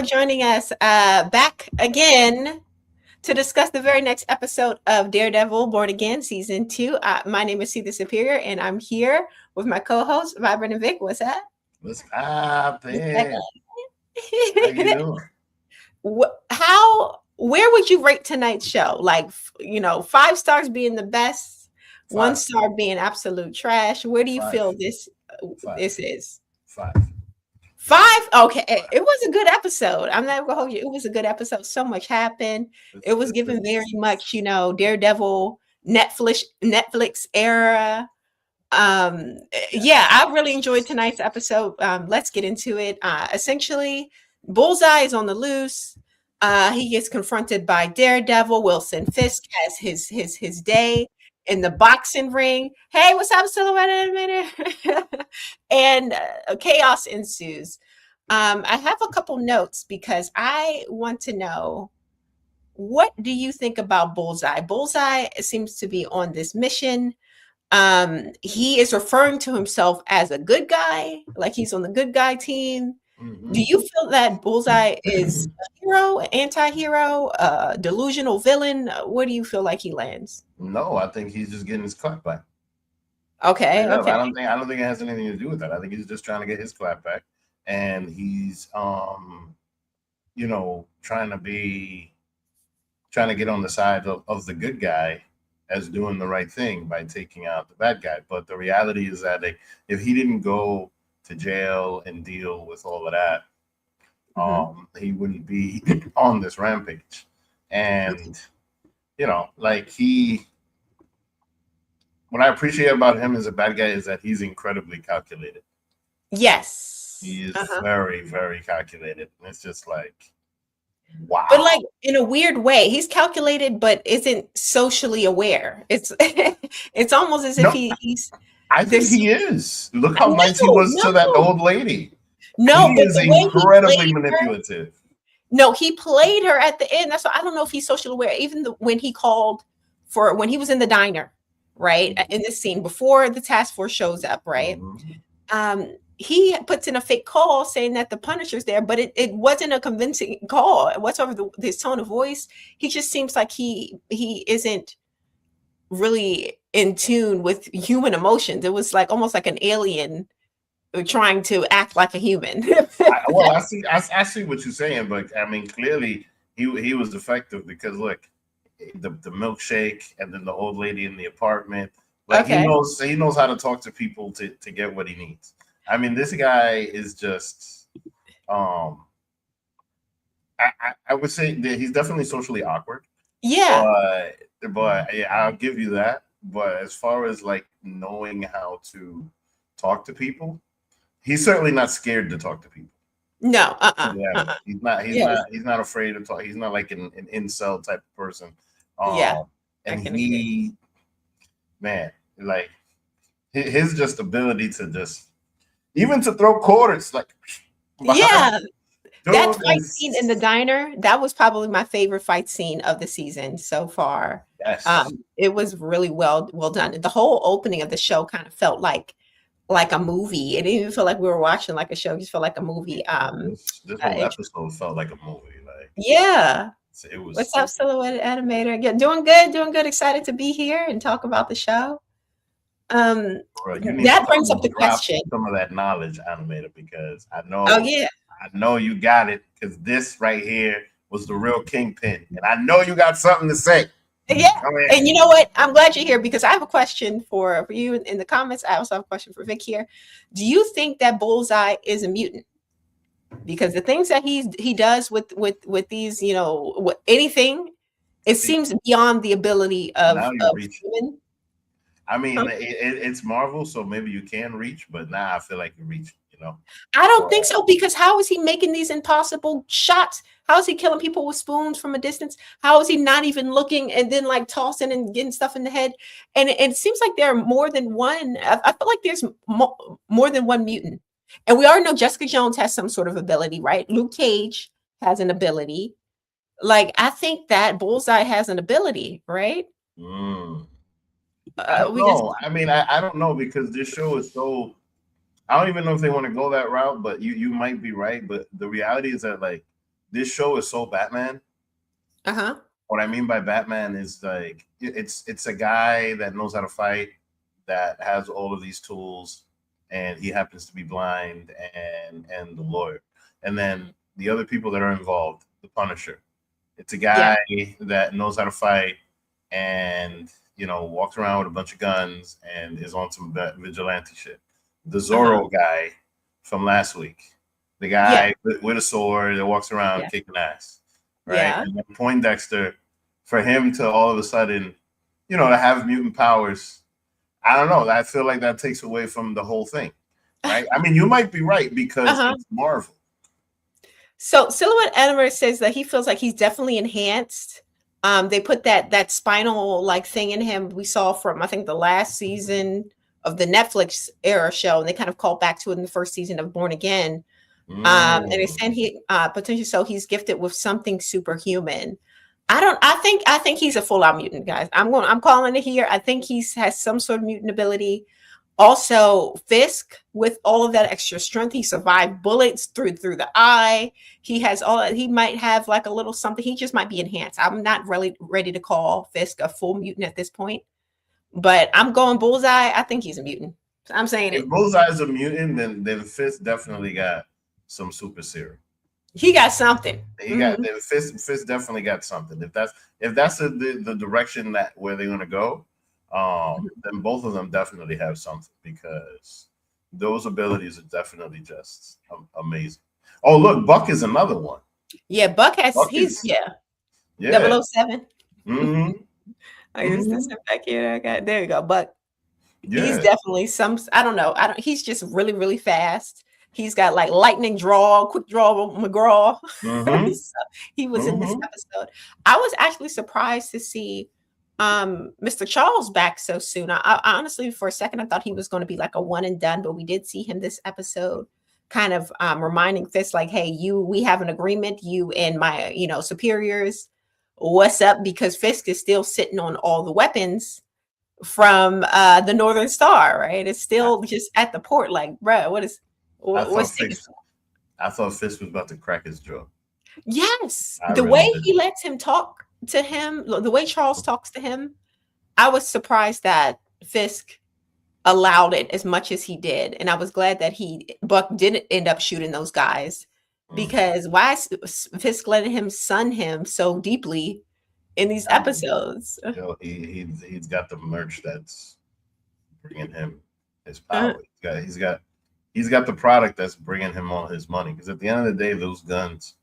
joining us back again to discuss the very next episode of Daredevil Born Again, Season 2. My name is Cedar Superior, and I'm here with my co-host, Vibrant and Vic. What's that? What's happening? How you Where doing? would you rate tonight's show? Like, 5 stars being the best, one Five, star being absolute trash. Where do you five, feel five, this is? five. 5? Okay. It was a good episode. I'm not gonna hold you. It was a good episode. So much happened. It It's, was it's, given very it's, much, Daredevil Netflix era. Yeah, I really enjoyed tonight's episode. Let's get into it. Essentially, Bullseye is on the loose. He gets confronted by Daredevil. Wilson Fisk has his day in the boxing ring. Hey, what's up, Silhouette Animator? And chaos ensues. I have a couple notes because I want to know, what do you think about Bullseye? Bullseye seems to be on this mission. He is referring to himself as a good guy, like he's on the good guy team. Do hmm you feel that Bullseye is a hero, anti-hero, delusional villain? Where do you feel like he lands? No, I think he's just getting his clap back. Okay, Straight up. okay. I don't think it has anything to do with that. I think he's just trying to get his clap back, and he's trying to get on the side of the good guy as doing the right thing by taking out the bad guy. But the reality is that if he didn't go to jail and deal with all of that, Mhm. he wouldn't be on this rampage. And like what I appreciate about him as a bad guy is that he's incredibly calculated. Yes. He is Uh-huh. very, very calculated. And it's just like, But like wow. in a weird way, he's calculated, but isn't socially aware. It's it's almost as if No, he's I think there's he is. Look how nice he no, was to that no, old lady. no, He but is the way he incredibly played her, manipulative. no, he played her at the end. That's why I don't know if he's socially aware. Even when he called for when he was in the diner, right? In this scene before the task force shows up, right? Mhm. He puts in a fake call saying that the Punisher's there, but it wasn't a convincing call whatsoever. His tone of voice, he just seems like he isn't really in tune with human emotions. It was like almost like an alien trying to act like a human. Well, I see what you're saying, but I mean, clearly he was effective because look, the milkshake and then the old lady in the apartment, like Okay. he knows how to talk to people to get what he needs. I mean, this guy is just um I would say that he's definitely socially awkward, Yeah. but yeah, I'll give you that. But as far as like knowing how to talk to people, he's certainly not scared to talk to people. No. Put it that way. Uh-uh. He's not. He's Yes. not. He's not afraid to talk. He's not like an incel type of person. Yeah. Um, I and can agree. man, like his just ability to just even to throw quarters like behind, Yeah. That dude fight scene in the is diner, that was probably my favorite fight scene of the season so far. yes. It was really well done. The whole opening of the show kind of felt like a movie. It didn't even feel like we were watching like a show. It just felt like a movie. This whole episode felt like a movie. Like Yeah. it was. What's up, Silhouette Animator? Yeah, doing good, doing good. Excited to be here and talk about the show. Um, Bro, you need to that brings up the drop question. some of that knowledge, animator, because Oh yeah, I know you got it. Because this right here was the real kingpin, and I know you got something to say. yeah. Come in. And you know what? I'm glad you're here because I have a question for you in the comments. I also have a question for Vic here. Do you think that Bullseye is a mutant? Because the things that he does with these, anything, it See, seems beyond the ability now you're of reaching. human. I Huh? mean, it's Marvel, so maybe you can reach, but now I feel like you're reaching. I don't think But so because how is he making these impossible shots? How is he killing people with spoons from a distance? How is he not even looking and then like tossing and getting stuff in the head? And it seems like there are more than one. I feel like there's more than one mutant. And we already know Jessica Jones has some sort of ability, right? Luke Cage has an ability. Like I think that Bullseye has an ability, right? mm, I don't We just know. I mean, I don't know because this show is so. I don't even know if they want to go that route, but you might be right. But the reality is that like this show is so Batman. Uh-huh. What I mean by Batman is like it's a guy that knows how to fight, that has all of these tools, and he happens to be blind, and the lawyer, and then the other people that are involved, the Punisher. It's a Yeah. guy that knows how to fight, and walks around with a bunch of guns and is on some vigilante shit. The Uh-huh. Zorro guy from last week, the Yeah. guy with a sword that walks around Yeah. kicking ass, right? Yeah. And then Poindexter, for him to all of a sudden, to have mutant powers, I don't know. I feel like that takes away from the whole thing, right? I mean, you might be right because Uh-huh. it's Marvel. So Silhouette Animator says that he feels like he's definitely enhanced. They put that spinal like thing in him we saw from I think the last season of the Netflix era show, and they kind of called back to it in the first season of Born Again. And they said Mm. he potentially so he's gifted with something superhuman. I think he's a full out mutant, guys. I'm calling it here. I think he's has some sort of mutant ability. Also, Fisk, with all of that extra strength, he survived bullets through the eye. He has all. He might have like a little something. He just might be enhanced. I'm not really ready to call Fisk a full mutant at this point, but I'm going bullseye. I think he's a mutant. I'm saying If it. Bullseye's a mutant, then Fist definitely got some super serum. He got something. He got Mhm. then Fist definitely got something. If that's the direction that where they're gonna go, then both of them definitely have something because those abilities are definitely just amazing. Oh, look, Buck is another one. Yeah, Buck has. Buck He's is yeah. yeah. 007. Hmm. I used to Hmm. sit back here. I got there you go. Buck. He's Yeah. definitely some. I don't know. I don't. He's just really really fast. He's got like lightning draw, quick draw McGraw. Hmm. So he was in this Hmm. episode. I was actually surprised to see Mr. Charles back so soon. I honestly, for a second, I thought he was going to be like a one and done, but we did see him this episode, kind of reminding Fist like, "Hey, we have an agreement, you and my, superiors. What's up?" Because Fisk is still sitting on all the weapons from the Northern Star, right? It's I, still just at the port. Like, bruh, I thought what's taking Fist. I thought Fist was about to crack his jaw. Yes, I the way really did. he lets him talk to him, the way Charles talks to him, I was surprised that Fisk allowed it as much as he did, and I was glad that Buck didn't end up shooting those guys Mm. because why is Fisk letting him sun him so deeply in these I mean, episodes? he's got the merch that's bringing him his Uh, power. He's got the product that's bringing him all his money. Because at the end of the day, those guns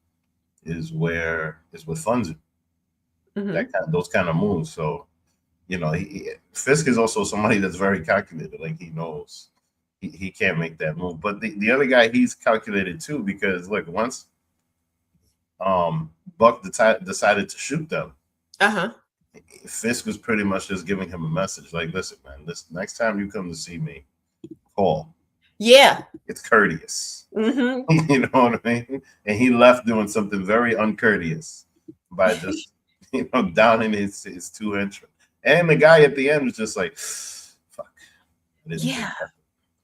is what funds it. mhm. Those kind of moves. So Fisk is also somebody that's very calculated. Like he knows he can't make that move. But the other guy, he's calculated too because look, once Buck decided to shoot them, Uh-huh. Fisk was pretty much just giving him a message like, listen, man, this next time you come to see me, call. Yeah. It's courteous. Mhm. You know what I mean? And he left doing something very uncourteous by just, downing his two henchmen. And the guy at the end was just like, fuck. I didn't see Yeah. that.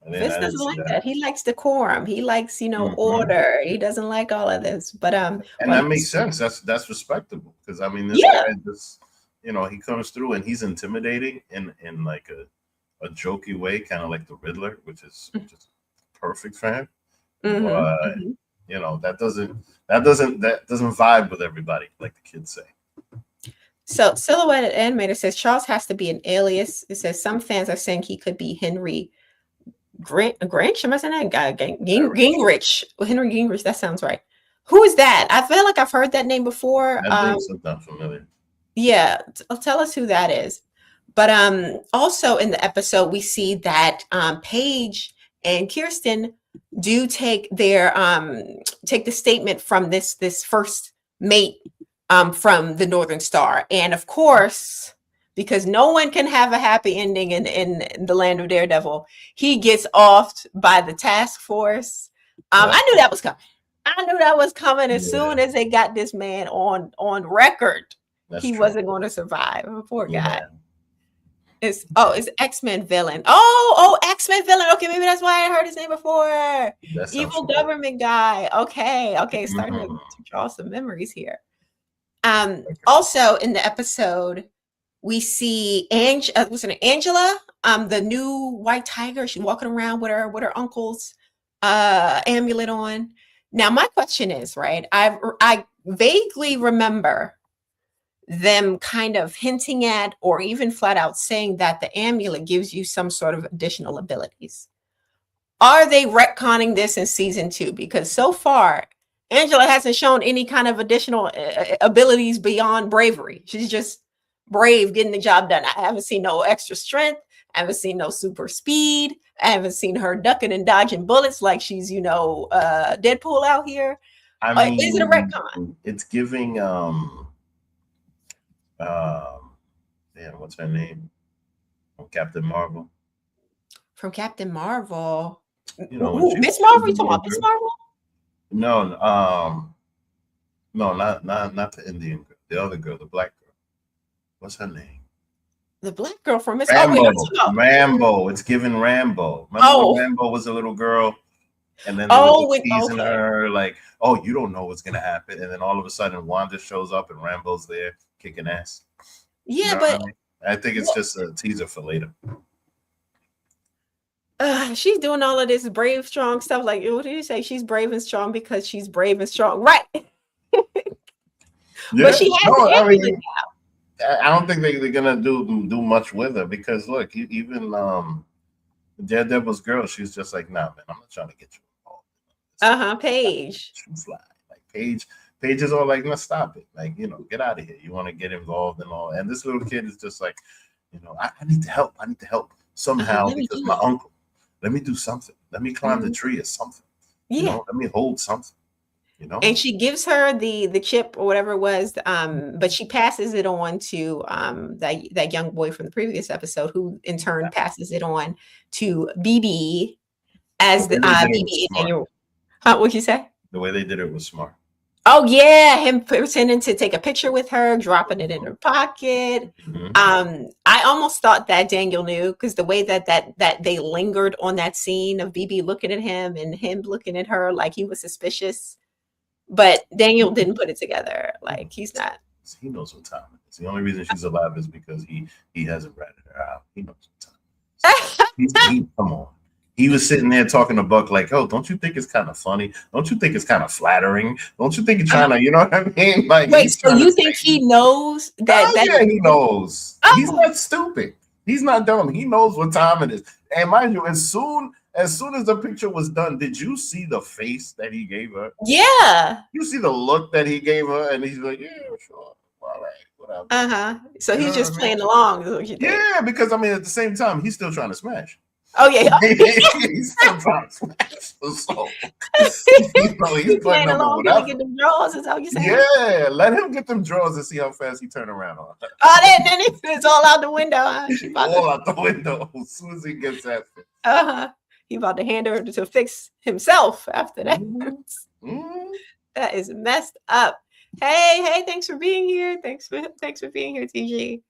I Fist didn't doesn't see like that. that. He likes decorum. He likes, Hmm. order. He doesn't like all of this. But And well, that makes sense. That's respectable. Because I mean, this yeah. guy just, he comes through and he's intimidating in like a jokey way, kind of like the Riddler, which is just perfect for him. Mhm. But Mhm. that doesn't vibe with everybody, like the kids say. So Silhouetted Animator says Charles has to be an alias. It says some fans are saying he could be Henry Grinch. Am I saying that? Gingrich. Well, Henry Gingrich. That sounds right. Who is that? I feel like I've heard that name before. That name sounds familiar. Yeah, tell us who that is. But also in the episode, we see that Paige and Kirsten do take the statement from this first mate from the Northern Star, and of course, because no one can have a happy ending in the land of Daredevil, he gets offed by the task force. I knew that was coming. I knew that was coming as soon Yeah, as they got this man on record. that's He true. wasn't going to survive. Poor guy. Yeah. It's X-Men villain. Oh, X-Men villain. Okay, maybe that's why I heard his name before. That sounds Evil familiar. government guy. Okay, starting Mhm. to draw some memories here. Okay. Also in the episode, we see was it Angela? The new white tiger. She's walking around with her uncle's amulet on. Now, my question is, right? I vaguely remember them kind of hinting at or even flat out saying that the amulet gives you some sort of additional abilities. Are they retconning this in season 2? Because so far, Angela hasn't shown any kind of additional abilities beyond bravery. She's just brave, getting the job done. I haven't seen no extra strength. I haven't seen no super speed. I haven't seen her ducking and dodging bullets like she's, Deadpool out here. I Is it a mean, retcon it's giving um damn, what's her name? From Captain Marvel. from Captain Marvel? You know, when Miss she was Marvel? a You talking little about Miss girl. Marvel? No, no, not the Indian girl. The other girl, the black girl. What's her name? The black girl from Miss. Oh wait, I'm Rambo. talking about. Rambo. It's giving Rambo. Remember when Oh, Rambo was a little girl, and then they were oh, just teasing okay. her like, "Oh, you don't know what's gonna happen," and then all of a sudden Wanda shows up and Rambo's there kicking ass. You Yeah, know what I but mean? I think it's well, just a teaser for later. she's doing all of this brave, strong stuff. Like, what did you say? She's brave and strong because she's brave and strong, right? But Yeah. she has the No, I amulet. mean, I don't think they're gonna do much with her because look, even Daredevil's girl, she's just like, nah, man, I'm not trying to get you involved. Paige. You fly. Like Paige is all like, no, stop it. Like, get out of here. You want to get involved and all. And this little kid is just like, I need to help. I need to help somehow Let me because do my it. uncle. Let me do something. Let me climb the Mhm. tree or something. Yeah. Let me hold something. You know. And she gives her the chip or whatever it was, but she passes it on to that young boy from the previous episode, who in turn passes it on to BB The as way the they did it was BB and smart. Daniel. Huh, what'd you say? The way they did it was smart. Oh yeah, him pretending to take a picture with her, dropping it in her pocket. Mm-hmm. I almost thought that Daniel knew because the way that they lingered on that scene of BB looking at him and him looking at her like he was suspicious. But Daniel didn't put it together. Like he's not. He knows what time it is. The only reason she's alive is because he hasn't ratted her out. He knows what time it is. Come on. He was sitting there talking to Buck like, "Oh, don't you think it's kind of funny? Don't you think it's kind of flattering? Don't you think you're trying to, you know what I mean?" Like Wait, he's so trying to you think say, he knows that "Oh that? yeah, he knows. He's Oh, not stupid. He's not dumb. He knows what time it is." And mind you, as soon as the picture was done, did you see the face that he gave her? yeah. You see the look that he gave her, and he's like, "Yeah, sure, all right, whatever." So You know he's what I just mean? playing along, is what you think? Yeah, because I mean, at the same time, he's still trying to smash. Oh yeah, He's still trying to smash. So he's he's putting playing up with along. Gonna get whatever. them draws. Is that what you're saying? Yeah, let him get them draws and see how fast he turn around on her. Oh, then it's all out the window. Huh? She about to. All out the window as soon as he gets that fixed. He about to hand her to fix himself after that. Mm-hmm. That is messed up. Hey, thanks for being here. Thanks for being here, TG.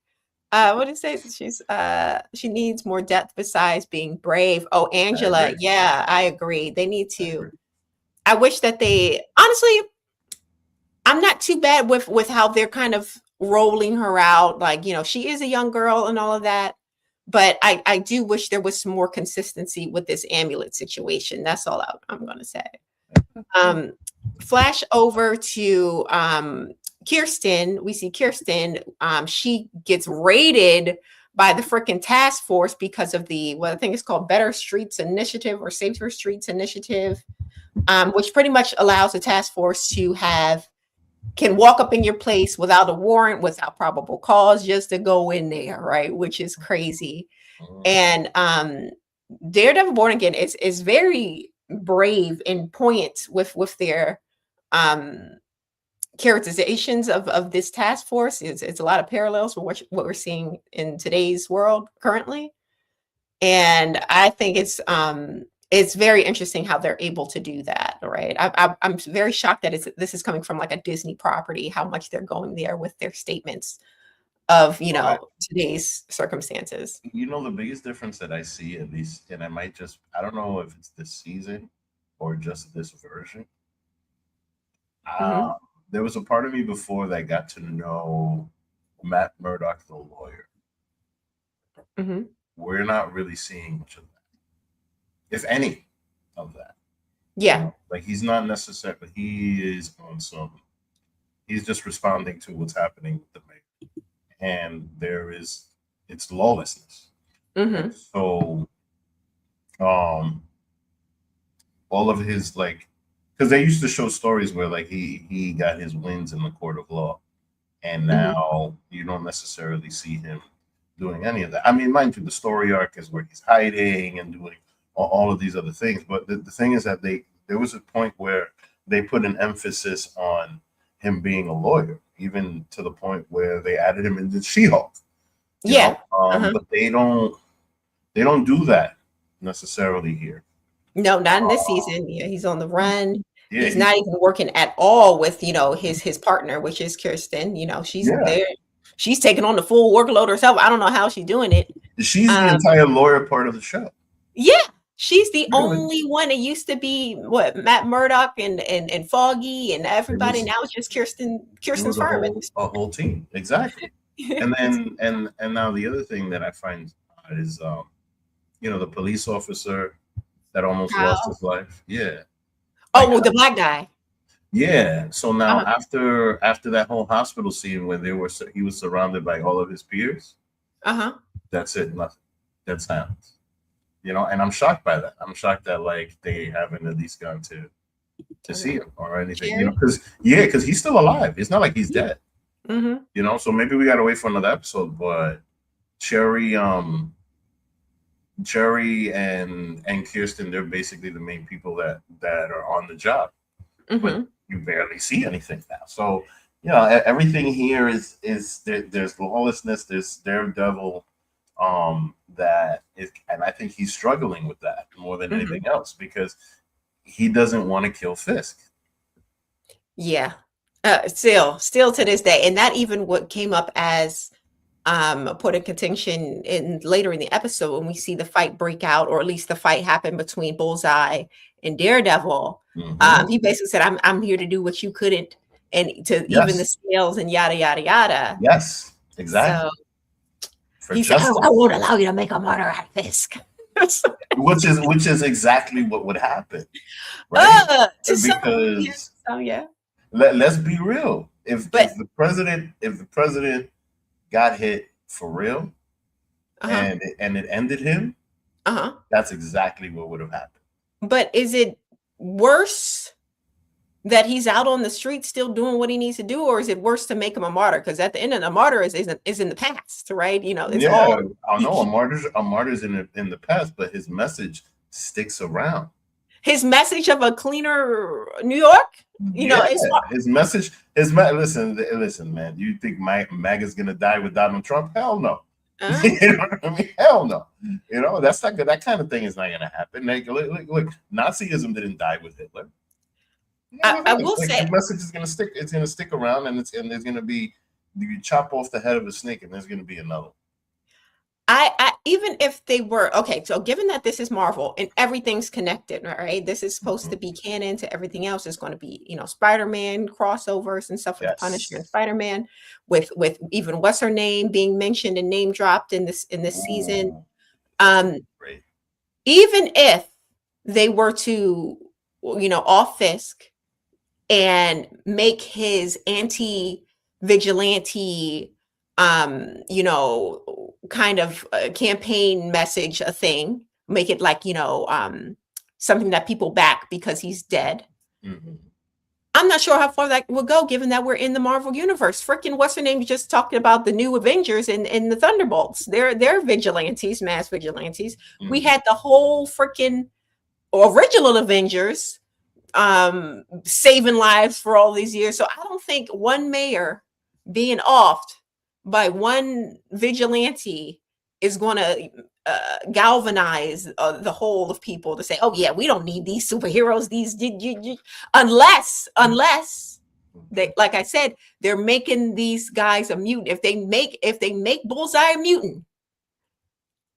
What did it say? She needs more depth besides being brave. Oh, I Angela. agree. Yeah, I agree. They need I to. agree. I wish that they honestly, I'm not too bad with how they're kind of rolling her out. Like, she is a young girl and all of that. But I do wish there was some more consistency with this amulet situation. That's all I'm gonna say. Um, Flash over to Kirsten. We see Kirsten. She gets raided by the freaking task force because of what I think is called Better Streets Initiative or Safer Streets Initiative, which pretty much allows the task force to can walk up in your place without a warrant, without probable cause, just to go in there, right? Which is crazy. And Daredevil Born Again is very brave and poignant with their characterizations of this task force. It's a lot of parallels with what we're seeing in today's world currently. And I think it's very interesting how they're able to do that, right? I'm very shocked that this is coming from like a Disney property, how much they're going there with their statements. of Well, today's circumstances. the biggest difference that I see, at least, and I don't know if it's this season or just this version. Hmm. Uh, there was a part of me before that got to know Matt Murdock, the lawyer. Hmm. We're not really seeing much of that, if any of that. Yeah. Like he's not necessarily, he is on some, he's just responding to what's happening with the mayor. And it's lawlessness. And Hmm. so, um, all of his like, because they used to show stories where like he got his wins in the court of law, and Hmm. now you don't necessarily see him doing any of that. I mean, mind you, the story arc is where he's hiding and doing all of these other things. But the thing is that there was a point where they put an emphasis on him being a lawyer, even to the point where they added him into She-Hulk. Yeah. Uh-huh. But they don't do that necessarily here. No, not in this Uh, season. Yeah, he's on the run. yeah, He's not even working at all with, his partner, which is Kirsten. She's yeah. there. She's taking on the full workload herself. I don't know how she's doing it. She's the Um, entire lawyer part of the show. yeah, she's the Really, only one. It used to be what Matt Murdock and Foggy and it everybody. was Now it's just it Kirsten's was firm at this a whole team, exactly. And then and now the other thing that I find odd is the police officer that almost lost Kyle. his life. Yeah, Oh, like well, the black guy. yeah. So now Uh-huh. after that whole hospital scene when he was surrounded by all of his peers. Uh-huh. That's it. Nothing. Dead silence. And I'm shocked by that. I'm shocked that like they haven't at least gone to see him or anything. Cherry. Because he's still alive. It's not like he's Yeah. dead. Mm-hmm. So maybe we gotta wait for another episode. But Cherry, Cherry and Kirsten, they're basically the main people that are on the job. But Mm-hmm. you barely see anything now. So everything here is there's lawlessness. There's Daredevil, that is, and I think he's struggling with that more than Mm-hmm. anything else because he doesn't want to kill Fisk. Yeah. Still to this day, and that even what came up as a point of contention in later in the episode when we see the fight break out, or at least the fight happen between Bullseye and Daredevil. Hmm. He basically said, "I'm here to do what you couldn't," and to even the Yes, scales and yada yada yada. yes, So exactly. For he said, I justice, won't allow you to make a murder out of Fisk." which is exactly what would happen, right? To some, yeah, Because some, yeah. let's be real. If But if the president got hit for real uh-huh, and it ended him, uh-huh. that's exactly what would have happened. But is it worse that he's out on the street still doing what he needs to do, or is it worse to make him a martyr? Because at the end of the martyr is in the past, right? It's Yeah, all I know a martyr's in the past, but his message sticks around. his message of a cleaner New York. Yeah, It's his message. Listen, man. Do you think MAGA's gonna die with Donald Trump? Hell no. uh, You know what I mean? Hell no. That's not good. That kind of thing is not gonna happen. Like, look, Nazism didn't die with Hitler. I will Like, say, the message is gonna stick. It's gonna stick around, and there's gonna be you chop off the head of a snake, and there's gonna be another. I even if they were okay, so given that this is Marvel and everything's connected, right? This is supposed to Mhm. be canon to everything else. It's going to be, Spider-Man crossovers and stuff with the Punisher and Yes. Spider-Man, with even what's her name being mentioned and name dropped in this season. Ooh, Um, great. Even if they were to, off Fisk and make his anti-vigilante kind of campaign message a thing, make it like, something that people back because he's dead. Mhm. I'm not sure how far that will go, given that we're in the Marvel universe. Freaking what's her name just talked about the new Avengers and the Thunderbolts. They're vigilantes, mass vigilantes. We Mhm. had the whole freaking original Avengers saving lives for all these years. So I don't think one mayor being offed by one vigilante is going to galvanize the whole of people to say, "Oh yeah, we don't need these superheroes." Unless They, like I said, they're making these guys a mutant. If they make Bullseye a mutant,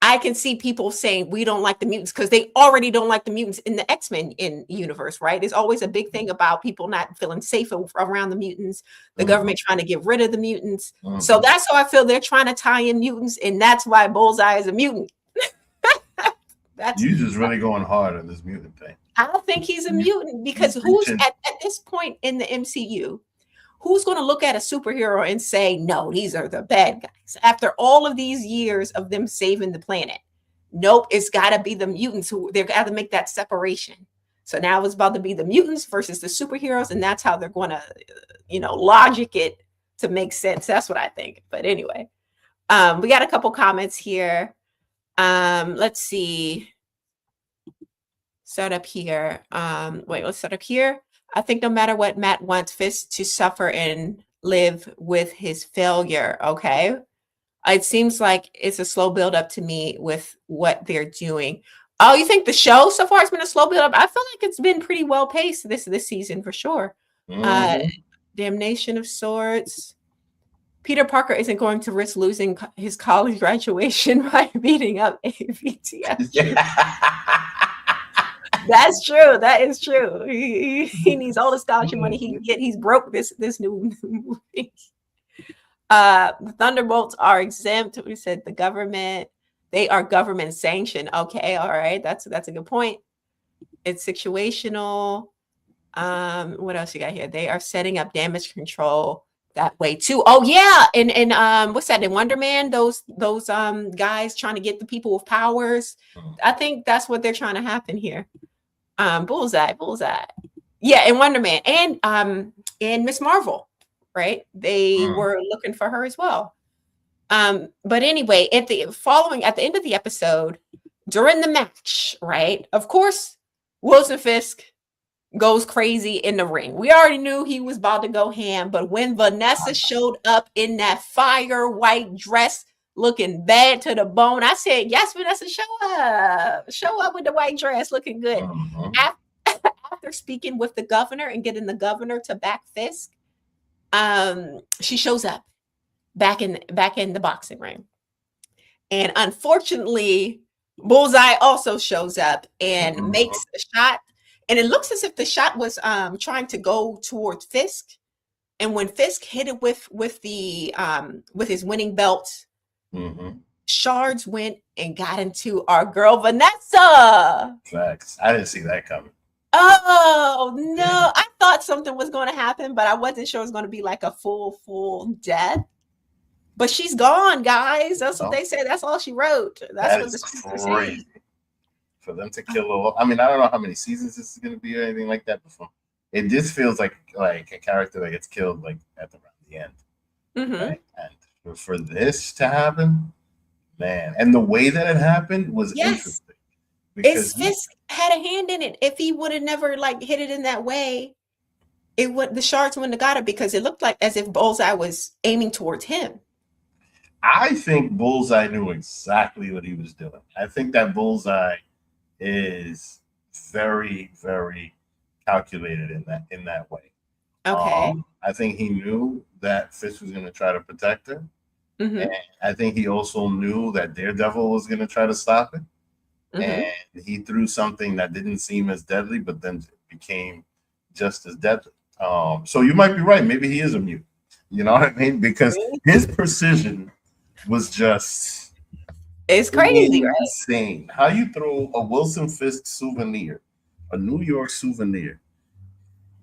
I can see people saying we don't like the mutants because they already don't like the mutants in the X-Men in universe, right? There's always a big thing about people not feeling safe around the mutants, the government trying to get rid of the mutants. So that's how I feel they're trying to tie in mutants, and that's why Bullseye is a mutant. You just really going hard on this mutant thing. I think he's a mutant because who's at this point in the MCU, who's going to look at a superhero and say, no, these are the bad guys after all of these years of them saving the planet? Nope, it's got to be the mutants who they've got to make that separation. So now it's about to be the mutants versus the superheroes, and that's how they're going to, logic it to make sense. That's what I think. But anyway, we got a couple comments here. Let's see. Start up here. Let's start up here. I think no matter what, Matt wants Fisk to suffer and live with his failure. Okay. It seems like it's a slow build up to me with what they're doing. Oh, you think the show so far has been a slow build up? I feel like it's been pretty well paced this season for sure. Damnation of sorts. Peter Parker isn't going to risk losing his college graduation by beating up AVTF. That's true. That is true. He needs all the scholarship money he can get. He's broke this new movie. The Thunderbolts are exempt. We said the government. They are government sanctioned. Okay, all right. That's a good point. It's situational. What else you got here? They are setting up damage control that way too. Oh yeah, and what's that in Wonder Man? Those guys trying to get the people with powers. I think that's what they're trying to happen here. Bullseye. Yeah, and Wonder Man and Miss Marvel, right? They were looking for her as well. But anyway, at the end of the episode, during the match, right? Of course, Wilson Fisk goes crazy in the ring. We already knew he was about to go ham, but when Vanessa showed up in that fire white dress, looking bad to the bone, I said, yes, Vanessa, show up with the white dress, looking good. After speaking with the governor and getting the governor to back Fisk, she shows up back in the boxing ring, and unfortunately Bullseye also shows up and makes a shot, and it looks as if the shot was trying to go towards Fisk, and when Fisk hit it with his winning belt, shards went and got into our girl Vanessa. Facts. I didn't see that coming. Oh no, I thought something was going to happen, but I wasn't sure it was going to be like a full death. But she's gone, guys. That's what they said. That's all she wrote. That's what the script crazy. For them to kill her. I mean, I don't know how many seasons this is going to be or anything like that before. It just feels like a character that gets killed like at around the end. Right? And for this to happen, man, and the way that it happened was interesting. Because Fisk had a hand in it. If he would have never hit it in that way, the shards wouldn't have got it, because it looked like as if Bullseye was aiming towards him. I think Bullseye knew exactly what he was doing. I think that Bullseye is very, very calculated in that way. Okay. I think he knew that Fisk was going to try to protect her. And I think he also knew that Daredevil was going to try to stop it. And he threw something that didn't seem as deadly, but then became just as deadly. So you might be right. Maybe he is a mutant. You know what I mean? Because his precision was just... It's crazy, right? Insane. How you throw a Wilson Fisk souvenir, a New York souvenir,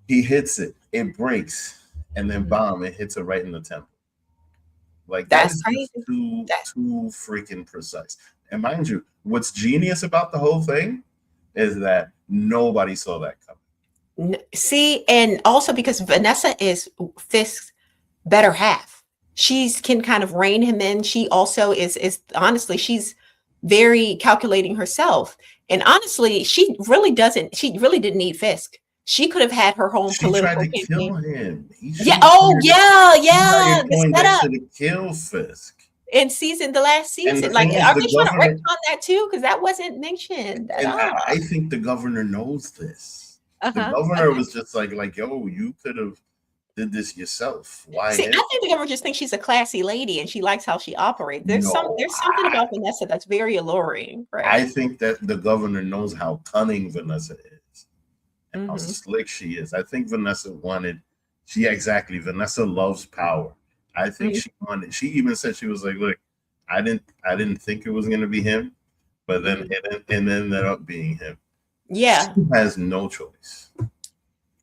he hits it, it breaks, and then bomb, it hits it right in the temple. Like, that's crazy. Too freaking precise. And mind you, what's genius about the whole thing is that nobody saw that coming. See, and also because Vanessa is Fisk's better half. She can kind of rein him in. She also is honestly, she's very calculating herself. And honestly, she really didn't need Fisk. She could have had her own political campaign. She tried to kill him. Yeah. The setup to kill Fisk. In the last season, are they trying to retcon that too? Because that wasn't mentioned at all. I think the governor knows this. The governor was just like, yo, you could have did this yourself. Why See, him? I think the government just thinks she's a classy lady and she likes how she operates. No, There's something about Vanessa that's very alluring, I right? think that the governor knows how cunning Vanessa is and how Hmm. slick she is. I think Vanessa wanted, Vanessa loves power. I think she wanted, she even said, she was like, look, I didn't think it was going to be him, but then Hmm. it ended up being him. She Yeah. has no choice.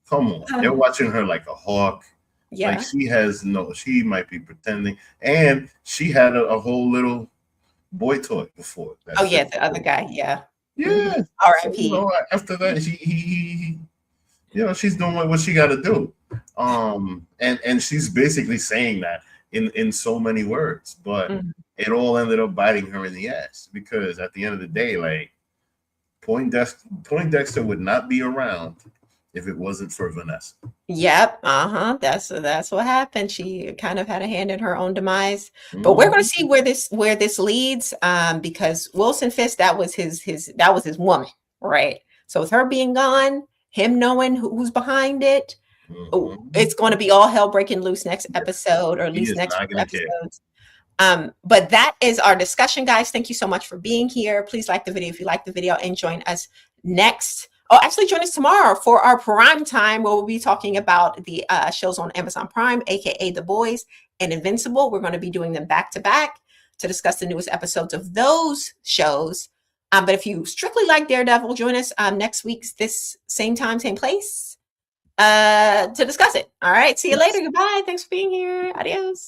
Come on. They're Um, watching her like a hawk. Like yeah. she might be pretending. And she had a whole little boy toy before that Oh yeah, fit. the other guy. Yeah. Hmm. Yeah. So, R.I.P. after that, she's doing what she got to do. And she's basically saying that in so many words, but Mhm. it all ended up biting her in the ass because at the end of the day, like Poindexter would not be around if it wasn't for Vanessa. Yep. Uh-huh. That's what happened. She kind of had a hand in her own demise. But we're going to Mhm. see where this leads. Because Wilson Fisk, that was his woman, right? So with her being gone, him knowing who's behind it, oh, Mhm. it's going to be all hell breaking loose next Yeah, episode, or at he least is next not few gonna care. episodes. But that is our discussion, guys. Thank you so much for being here. Please like the video if you like the video and join us next. Oh, actually, join us tomorrow for our prime time where we'll be talking about the shows on Amazon Prime, aka The Boys and Invincible. We're going to be doing them back to back to discuss the newest episodes of those shows. But if you strictly like Daredevil, join us next week's this same time, same place to discuss it. All right. See you later. Yes. Goodbye. Thanks for being here. Adios.